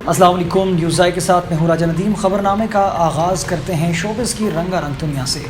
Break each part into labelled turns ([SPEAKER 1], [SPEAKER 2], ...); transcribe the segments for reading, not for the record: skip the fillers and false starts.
[SPEAKER 1] السلام علیکم، نیوزائی کے ساتھ میں ہوں راجہ ندیم۔ خبر نامے کا آغاز کرتے ہیں شوبز کی رنگا رنگ دنیا سے۔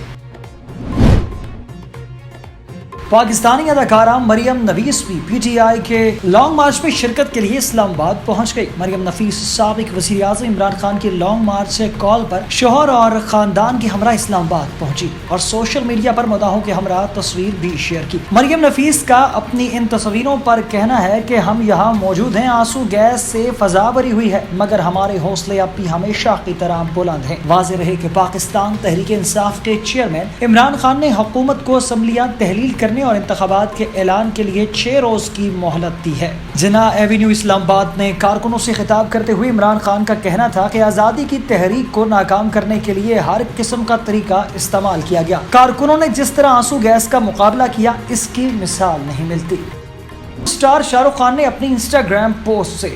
[SPEAKER 1] پاکستانی اداکارہ مریم نفیس بھی پی ٹی آئی کے لانگ مارچ میں شرکت کے لیے اسلام آباد پہنچ گئی۔ مریم نفیس سابق وزیر اعظم عمران خان کی لانگ مارچ سے کال پر شوہر اور خاندان کے ہمراہ اسلام آباد پہنچی اور سوشل میڈیا پر مداحوں کے ہمراہ تصویر بھی شیئر کی۔ مریم نفیس کا اپنی ان تصویروں پر کہنا ہے کہ ہم یہاں موجود ہیں، آنسو گیس سے فضا بھری ہوئی ہے، مگر ہمارے حوصلے اب بھی ہمیشہ کی طرح بلند ہیں۔ واضح رہے کہ پاکستان تحریک انصاف کے چیئرمین عمران خان نے حکومت کو اسمبلیاں تحلیل کرنے اور انتخابات کے اعلان کے لیے 6 روز کی مہلت دی ہے۔ جناح ایوینیو اسلام آباد میں کارکنوں سے خطاب کرتے ہوئے عمران خان کا کہنا تھا کہ آزادی کی تحریک کو ناکام کرنے کے لیے ہر قسم کا طریقہ استعمال کیا گیا۔ کارکنوں نے جس طرح آنسو گیس کا مقابلہ کیا، اس کی مثال نہیں ملتی۔ اسٹار شاہ رخ خان نے اپنی انسٹاگرام پوسٹ سے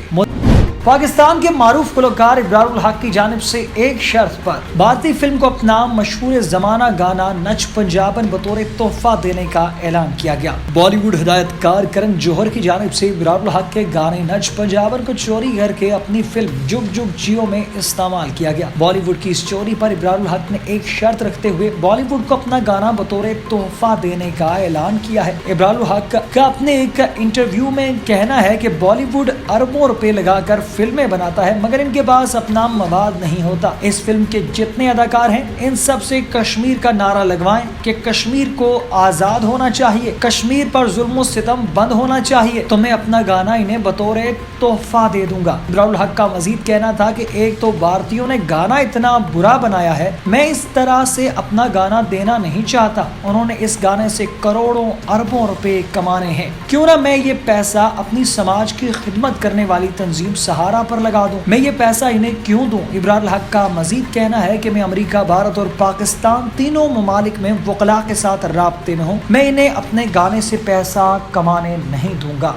[SPEAKER 1] پاکستان کے معروف گلوکار ابرار الحق کی جانب سے ایک شرط پر بھارتی فلم کو اپنا مشہور زمانہ گانا نچ پنجابن بطور تحفہ دینے کا اعلان کیا گیا۔ بالی ووڈ ہدایت کار کرن جوہر کی جانب سے ابرار الحق کے گانے نچ پنجابن کو چوری کر کے اپنی فلم جگ جگ جیو میں استعمال کیا گیا۔ بالی ووڈ کی اس چوری پر ابرار الحق نے ایک شرط رکھتے ہوئے بالی ووڈ کو اپنا گانا بطور تحفہ دینے کا اعلان کیا ہے۔ ابرار الحق کا اپنے ایک انٹرویو میں کہنا ہے کہ بالی ووڈ اربوں روپے لگا کر فلمیں بناتا ہے، مگر ان کے پاس اپنا مواد نہیں ہوتا۔ اس فلم کے جتنے اداکار ہیں ان سب سے کشمیر کا نعرہ لگوائیں کہ کشمیر کو آزاد ہونا چاہیے، کشمیر پر ظلم و ستم بند ہونا چاہیے، تو میں اپنا گانا انہیں بطور تحفہ دے دوں گا۔ ابرار الحق کا مزید کہنا تھا کہ ایک تو بھارتیوں نے گانا اتنا برا بنایا ہے، میں اس طرح سے اپنا گانا دینا نہیں چاہتا۔ انہوں نے اس گانے سے کروڑوں اربوں روپے کمانے ہیں، کیوں نہ میں یہ پیسہ اپنی سماج کی خدمت کرنے والی تنظیم سہارا پر لگا دوں، میں یہ پیسہ انہیں کیوں دوں۔ ابرار الحق کا مزید کہنا ہے کہ میں امریکہ، بھارت اور پاکستان تینوں ممالک میں وکلاء کے ساتھ رابطے میں ہوں، میں انہیں اپنے گانے سے پیسہ کمانے نہیں دوں گا۔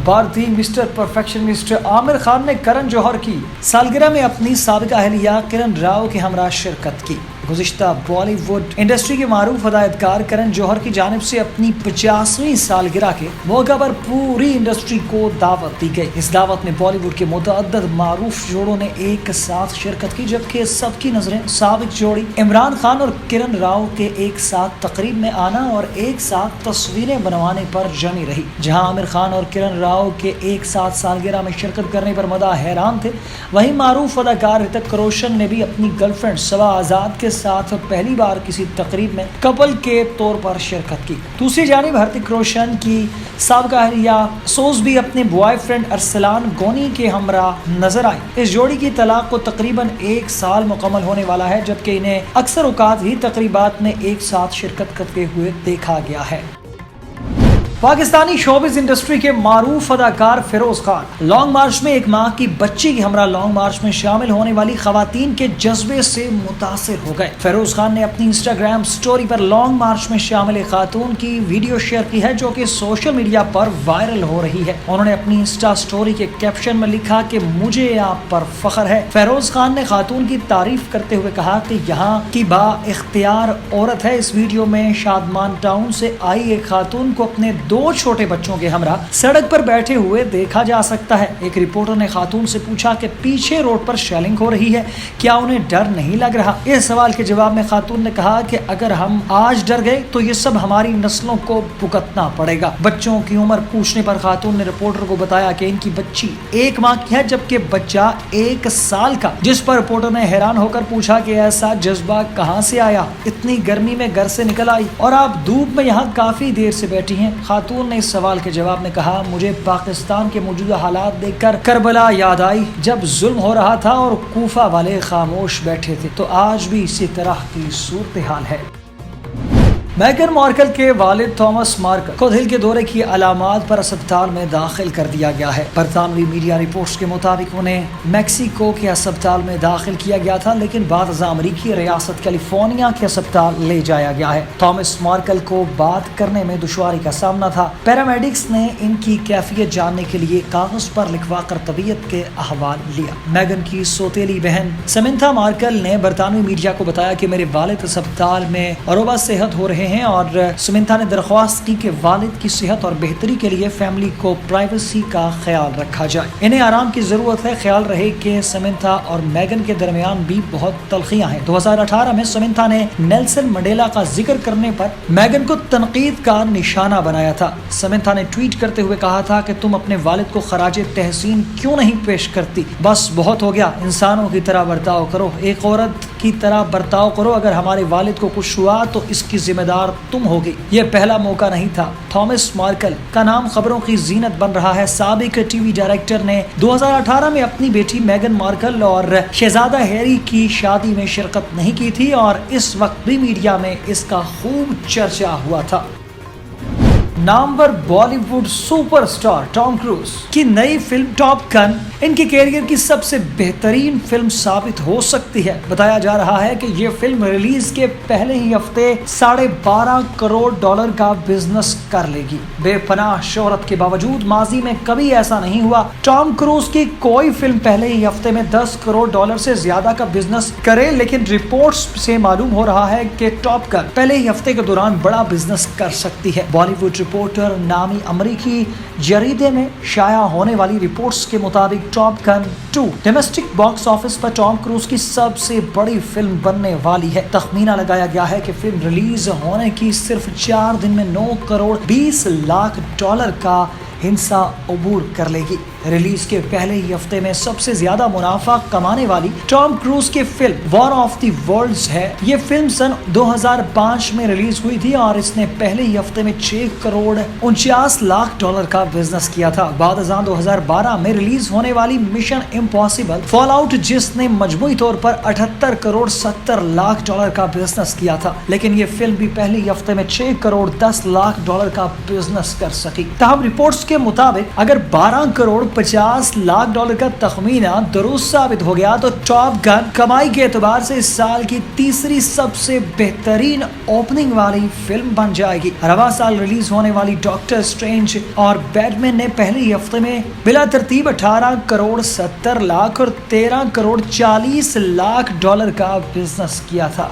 [SPEAKER 1] بھارتی mister perfection mister Aamir Khan نے کرن جوہر کی سالگرہ میں اپنی سابقہ اہلیہ کرن راؤ کے ہمراہ شرکت کی۔ گزشتہ بالی ووڈ انڈسٹری کے معروف ہدایت کار کرن جوہر کی جانب سے اپنی 50ویں سالگرہ کے موقع پر پوری انڈسٹری کو دعوت دی گئی۔ اس دعوت میں بالی ووڈ کے متعدد معروف جوڑوں نے ایک ساتھ شرکت کی، جبکہ سب کی نظریں سابق جوڑی عمران خان اور کرن راؤ کے ایک ساتھ تقریب میں آنا اور ایک ساتھ تصویریں بنوانے پر جمی رہی۔ جہاں عامر خان اور کرن راؤ کے ایک ساتھ سالگرہ میں شرکت کرنے پر مداح حیران تھے، وہیں معروف اداکار رتک روشن نے بھی اپنی گرل فرینڈ صبا آزاد کے ساتھ پہلی بار کسی تقریب میں کپل کے طور پر شرکت کی۔ دوسری جانب رتک روشن کی سابقہ اہلیہ سوز بھی اپنے بوائے فرینڈ ارسلان گونی کے ہمراہ نظر آئی۔ اس جوڑی کی طلاق کو تقریباً 1 سال مکمل ہونے والا ہے، جبکہ انہیں اکثر اوقات ہی تقریبات میں ایک ساتھ شرکت کرتے ہوئے دیکھا گیا ہے۔ پاکستانی شوبز انڈسٹری کے معروف اداکار فیروز خان لانگ مارچ میں ایک ماہ کی بچی کی ہمراہ لانگ مارچ میں شامل ہونے والی خواتین کے جذبے سے متاثر ہو گئے۔ فیروز خان نے اپنی انسٹاگرام سٹوری پر لانگ مارچ میں شامل خاتون کی ویڈیو شیئر کی ہے، جو کہ سوشل میڈیا پر وائرل ہو رہی ہے۔ انہوں نے اپنی انسٹا سٹوری کے کیپشن میں لکھا کہ مجھے آپ پر فخر ہے۔ فیروز خان نے خاتون کی تعریف کرتے ہوئے کہا کہ یہاں کی با اختیار عورت ہے۔ اس ویڈیو میں شادمان ٹاؤن سے آئی ایک خاتون کو اپنے 2 چھوٹے بچوں کے ہمراہ سڑک پر بیٹھے ہوئے دیکھا جا سکتا ہے۔ ایک رپورٹر نے خاتون سے پوچھا کہ پیچھے روڈ پر شیلنگ ہو رہی ہے، کیا انہیں ڈر نہیں لگ رہا؟ اس سوال کے جواب میں خاتون نے کہا کہ اگر ہم آج ڈر گئے تو یہ سب ہماری نسلوں کو بھگتنا پڑے گا۔ بچوں کی عمر پوچھنے پر خاتون نے رپورٹر کو بتایا کہ ان کی بچی 1 ماہ کی ہے، جبکہ بچہ 1 سال کا، جس پر رپورٹر نے حیران ہو کر پوچھا کہ ایسا جذبہ کہاں سے آیا؟ اتنی گرمی میں گھر سے نکل آئی اور آپ دھوپ میں یہاں کافی دیر سے بیٹھی ہیں۔ خاتون نے اس سوال کے جواب میں کہا، مجھے پاکستان کے موجودہ حالات دیکھ کر کربلا یاد آئی، جب ظلم ہو رہا تھا اور کوفہ والے خاموش بیٹھے تھے، تو آج بھی اسی طرح کی صورتحال ہے۔ میگن مارکل کے والد تھامس مارکل کو دل کے دورے کی علامات پر اسپتال میں داخل کر دیا گیا ہے۔ برطانوی میڈیا رپورٹس کے مطابق انہیں میکسیکو کے اسپتال میں داخل کیا گیا تھا، لیکن بعد ازاں امریکی ریاست کیلیفورنیا کے اسپتال لے جایا گیا ہے۔ تھامس مارکل کو بات کرنے میں دشواری کا سامنا تھا۔ پیرامیڈکس نے ان کی کیفیت جاننے کے لیے کاغذ پر لکھوا کر طبیعت کے احوال لیا۔ میگن کی سوتیلی بہن سمنتھا مارکل نے برطانوی میڈیا کو بتایا کہ میرے والد اسپتال میں عروبہ صحت ہو رہے ہیں اور سمنتھا نے درخواست کی کہ والد کی صحت اور بہتری کے لیے فیملی کو پرائیویسی کا خیال رکھا جائے. انہیں آرام کی ضرورت ہے. خیال رہے کہ سمنتھا اور میگن کے درمیان بھی بہت تلخیاں ہیں. 2018 میں سمنتھا نے نیلسن منڈیلا کا ذکر کرنے پر میگن کو تنقید کا نشانہ بنایا تھا. سمنتھا نے ٹویٹ کرتے ہوئے کہا تھا کہ تم اپنے والد کو خراج تحسین کیوں نہیں پیش کرتی؟ بس بہت ہو گیا. انسانوں کی طرح برتاؤ کرو, ایک عورت کی طرح برتاؤ کرو. اگر ہمارے والد کو کچھ ہوا تو اس کی ذمہ دار تم ہوگی. یہ پہلا موقع نہیں تھا. تھامس مارکل کا نام خبروں کی زینت بن رہا ہے. سابق ٹی وی ڈائریکٹر نے 2018 میں اپنی بیٹی میگن مارکل اور شہزادہ ہیری کی شادی میں شرکت نہیں کی تھی اور اس وقت بھی میڈیا میں اس کا خوب چرچا ہوا تھا. نامور Bollywood superstar Tom Cruise کی نئی فلم ٹاپ گن ان کے کیریئر کی سب سے بہترین فلم ثابت ہو سکتی ہے. بتایا جا رہا ہے کہ یہ فلم ریلیز کے پہلے ہی ہفتے $12.5 کروڑ کا بزنس کر لے گی. بے پناہ شہرت کے باوجود ماضی میں کبھی ایسا نہیں ہوا. ٹام کروز کی کوئی فلم پہلے ہی ہفتے میں $10 کروڑ سے زیادہ کا بزنس کرے, لیکن رپورٹس سے معلوم ہو رہا ہے کہ ٹاپ گن پہلے ہی ہفتے کے دوران بڑا بزنس کر سکتی ہے. بالی ووڈ رپورٹر نامی امریکی جریدے میں شائع ہونے والی رپورٹس کے مطابق ٹاپ گن 2 ڈومیسٹک باکس آفس پر ٹام کروز کی سب سے بڑی فلم بننے والی ہے. تخمینہ لگایا گیا ہے کہ فلم ریلیز ہونے کی صرف 4 دن میں $9.20 کروڑ کا ہنسا عبور کر لے گی. ریلیز کے پہلے ہی ہفتے میں سب سے زیادہ منافع کمانے والی ٹام کروز کی film war of the worlds ہے. یہ فلم سن 2005 میں ریلیز ہوئی تھی اور اس نے پہلے ہی ہفتے میں $6.49 کروڑ کا بزنس کیا تھا. بعد ازاں 2012 میں ریلیز ہونے والی مشن امپاسبل فال آؤٹ جس نے مجموعی طور پر $78.70 کروڑ کا بزنس کیا تھا, لیکن یہ فلم بھی پہلے ہی ہفتے میں $6.10 کروڑ کا بزنس کر سکی. تاہم رپورٹس کے مطابق اگر $12.50 کروڑ کا تخمینہ درست ثابت ہو گیا تو ٹاپ گن کمائی کے اعتبار سے اس سال کی تیسری سب سے بہترین اوپننگ والی فلم بن جائے گی. رواں سال ریلیز ہونے والی ڈاکٹر اسٹرینج اور بیٹمین نے پہلے ہی ہفتے میں بلا ترتیب $18.70 کروڑ اور $13.40 کروڑ کا بزنس کیا تھا.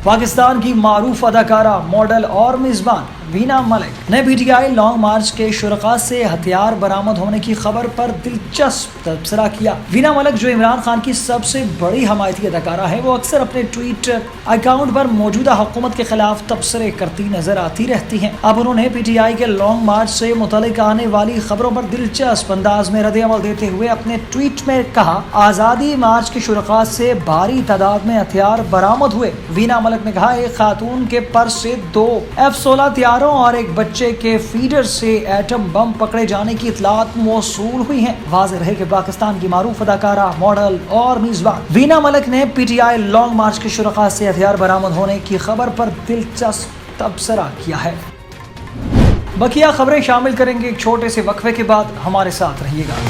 [SPEAKER 1] پاکستان کی معروف اداکارہ, ماڈل اور میزبان وینا ملک نے P T I long march کے شرکاء سے ہتھیار برآمد ہونے کی خبر پر دلچسپ تبصرہ کیا. وینا ملک جو عمران خان کی سب سے بڑی حمایتی اداکارہ ہے, وہ اکثر اپنے ٹویٹر اکاؤنٹ پر موجودہ حکومت کے خلاف تبصرے کرتی نظر آتی رہتی ہیں. اب انہوں نے پی ٹی آئی کے لانگ مارچ سے متعلق آنے والی خبروں پر دلچسپ انداز میں رد عمل دیتے ہوئے اپنے ٹویٹ میں کہا, آزادی مارچ کے شرکاء سے بھاری تعداد میں ہتھیار برآمد ہوئے. وینا ملک نے کہا, ایک خاتون کے پرس سے 2 F-16 طیاروں اور ایک بچے کے فیڈر سے ایٹم بم پکڑے جانے کی اطلاعات موصول ہوئی ہیں. واضح رہے کہ پاکستان کی معروف اداکارہ, ماڈل اور میزبان وینا ملک نے P T I long march کے شرکاء سے ہتھیار برآمد ہونے کی خبر پر دلچسپ تبصرہ کیا ہے. بقیہ خبریں شامل کریں گے ایک چھوٹے سے وقفے کے بعد. ہمارے ساتھ رہیے گا.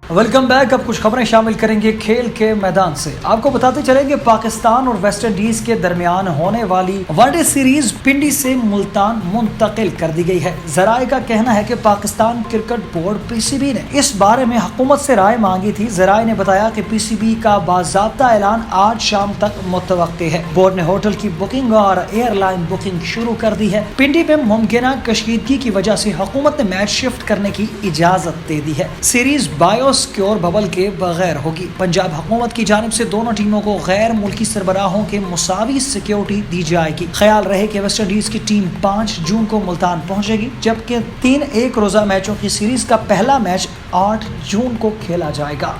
[SPEAKER 1] Welcome back. اب کچھ خبریں شامل کریں گے کھیل کے میدان سے. آپ کو بتاتے چلیں کہ پاکستان اور ویسٹ انڈیز کے درمیان ہونے والی ون ڈے سیریز پنڈی سے ملتان منتقل کر دی گئی ہے. ذرائع کا کہنا ہے کہ پاکستان کرکٹ بورڈ پی سی بی نے اس بارے میں حکومت سے رائے مانگی تھی. ذرائع نے بتایا کہ پی سی بی کا باضابطہ اعلان آج شام تک متوقع ہے. بورڈ نے ہوٹل کی بکنگ اور ایئر لائن بکنگ شروع کر دی ہے. پنڈی میں ممکنہ کشیدگی کی وجہ سے حکومت نے میچ شفٹ کرنے کی اجازت دے دی ہے. سیریز بایوس سکیور ببل کے بغیر ہوگی. پنجاب حکومت کی جانب سے دونوں ٹیموں کو غیر ملکی سربراہوں کے مساوی سیکیورٹی دی جائے گی. خیال رہے کہ ویسٹ انڈیز کی ٹیم 5 جون کو ملتان پہنچے گی, جبکہ 3 ایک روزہ میچوں کی سیریز کا پہلا میچ 8 جون کو کھیلا جائے گا.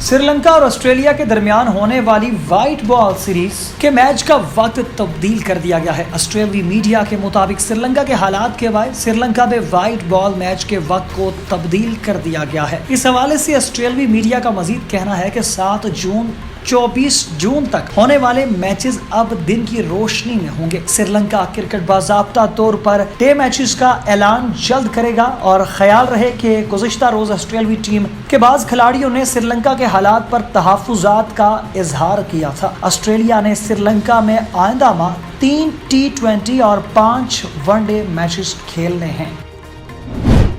[SPEAKER 1] سری لنکا اور آسٹریلیا کے درمیان ہونے والی وائٹ بال سیریز کے میچ کا وقت تبدیل کر دیا گیا ہے. آسٹریلوی میڈیا کے مطابق سری لنکا کے حالات کے باعث سری لنکا میں وائٹ بال میچ کے وقت کو تبدیل کر دیا گیا ہے. اس حوالے سے آسٹریلوی میڈیا کا مزید کہنا ہے کہ 7 جون 24 جون تک ہونے والے میچز اب دن کی روشنی میں ہوں گے. سری لنکا کرکٹ باضابطہ طور پر ڈے میچز کا اعلان جلد کرے گا. اور خیال رہے کہ گزشتہ روز آسٹریلوی ٹیم کے بعض کھلاڑیوں نے سری لنکا کے حالات پر تحفظات کا اظہار کیا تھا. آسٹریلیا نے سری لنکا میں آئندہ ماہ 3 T20 اور 5 ون ڈے میچز کھیلنے ہیں.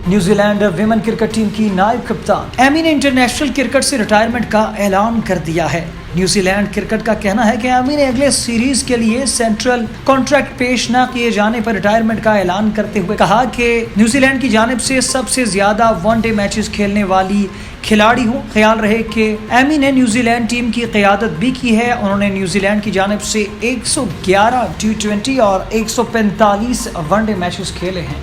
[SPEAKER 1] New Zealand women cricket team کی نائب کپتان ایمی نے انٹرنیشنل کرکٹ سے ریٹائرمنٹ کا اعلان کر دیا ہے۔ نیوزی لینڈ کرکٹ کا کہنا ہے کہ ایمی نے اگلے سیریز کے لیے سینٹرل کانٹریکٹ پیش نہ کیے جانے پر ریٹائرمنٹ کا اعلان کرتے ہوئے کہا کہ نیوزی لینڈ کی جانب سے سب سے زیادہ ون ڈے میچز کھیلنے والی کھلاڑی ہوں۔ خیال رہے کہ ایمی نے نیوزی لینڈ ٹیم کی قیادت بھی کی ہے۔ انہوں نے نیوزی لینڈ کی جانب سے 111 T20 اور 145 ون ڈے میچز کھیلے ہیں۔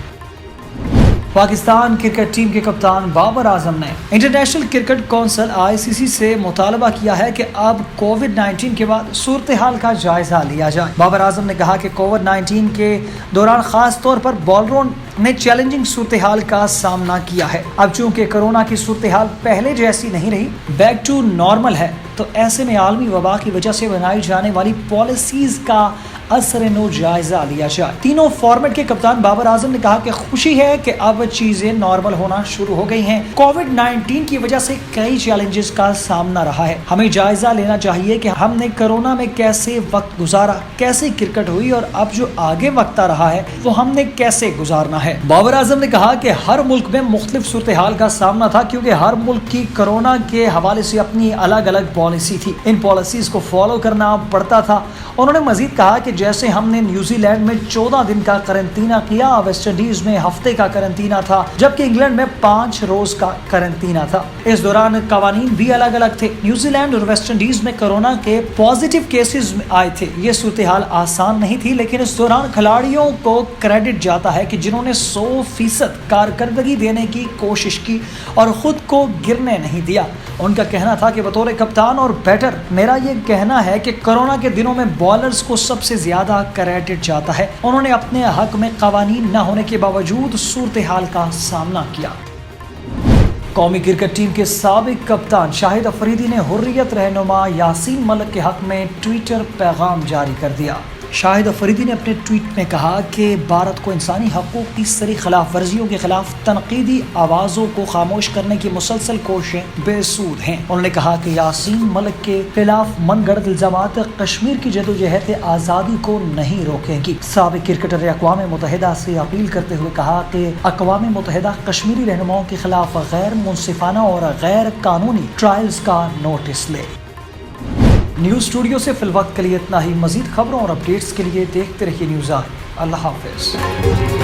[SPEAKER 1] پاکستان کرکٹ ٹیم کے کپتان بابر اعظم نے انٹرنیشنل کرکٹ کونسل ICC سے مطالبہ کیا ہے کہ اب کووڈ-19 کے بعد صورتحال کا جائزہ لیا جائے۔ بابر اعظم نے کہا کہ کووڈ-19 کے دوران خاص طور پر بالروں نے چیلنجنگ صورتحال کا سامنا کیا ہے۔ اب چونکہ کورونا کی صورتحال پہلے جیسی نہیں رہی، بیک ٹو نارمل ہے، تو ایسے میں عالمی وبا کی وجہ سے بنائی جانے والی پالیسیز کا اثر نو جائزہ لیا جائے۔ تینوں فارمیٹ کے کپتان بابر اعظم نے کہا کہ خوشی ہے کہ اب چیزیں نارمل ہونا شروع ہو گئی ہیں۔ کووڈ-19 کی وجہ سے کئی چیلنجز کا سامنا رہا ہے۔ ہمیں جائزہ لینا چاہیے کہ ہم نے کورونا میں کیسے وقت گزارا، کیسے کرکٹ ہوئی، اور اب جو آگے وقت آ رہا ہے وہ ہم نے کیسے گزارنا ہے۔ بابر اعظم نے کہا کہ ہر ملک میں مختلف صورتحال کا سامنا تھا، کیونکہ ہر ملک کی کورونا کے حوالے سے اپنی الگ الگ پالیسی تھی۔ ان پالیسیز کو فالو کرنا پڑتا تھا۔ انہوں نے مزید کہا کہ جیسے ہم نے نیوزی لینڈ میں 14 دن کا قرنطینہ کیا، ویسٹ انڈیز میں ہفتے کا قرنطینہ تھا، جبکہ انگلینڈ میں 5 روز کا قرنطینہ تھا۔ اس دوران قوانین بھی الگ الگ تھے۔ نیوزی لینڈ اور ویسٹ انڈیز میں کورونا کے پازیٹیو کیسز آئے تھے۔ یہ صورتحال آسان نہیں تھی، لیکن اس دوران کھلاڑیوں کو کریڈٹ جاتا ہے کہ جنہوں نے 100% کارکردگی دینے کی کوشش کی اور خود کو گرنے نہیں دیا۔ ان کا کہنا تھا کہ بطور کپتان اور بیٹر میرا یہ کہنا ہے کہ کورونا کے دنوں میں بالرز کو سب سے زیادہ کریڈٹ جاتا ہے۔ انہوں نے اپنے حق میں قوانین نہ ہونے کے باوجود صورتحال کا سامنا کیا۔ قومی کرکٹ ٹیم کے سابق کپتان شاہد افریدی نے حریت رہنما یاسین ملک کے حق میں ٹویٹر پیغام جاری کر دیا۔ شاہد افریدی نے اپنے ٹویٹ میں کہا کہ بھارت کو انسانی حقوق کی سری خلاف ورزیوں کے خلاف تنقیدی آوازوں کو خاموش کرنے کی مسلسل کوششیں بے سود ہیں۔ انہوں نے کہا کہ یاسین ملک کے خلاف من گھڑت الزامات کشمیر کی جدوجہد آزادی کو نہیں روکیں گی۔ سابق کرکٹر نے اقوام متحدہ سے اپیل کرتے ہوئے کہا کہ اقوام متحدہ کشمیری رہنماؤں کے خلاف غیر منصفانہ اور غیر قانونی ٹرائلز کا نوٹس لے۔ نیوز اسٹوڈیو سے فی الوقت کے لیے اتنا ہی۔ مزید خبروں اور اپڈیٹس کے لیے دیکھتے رہیے نیوز آئی۔ اللہ حافظ۔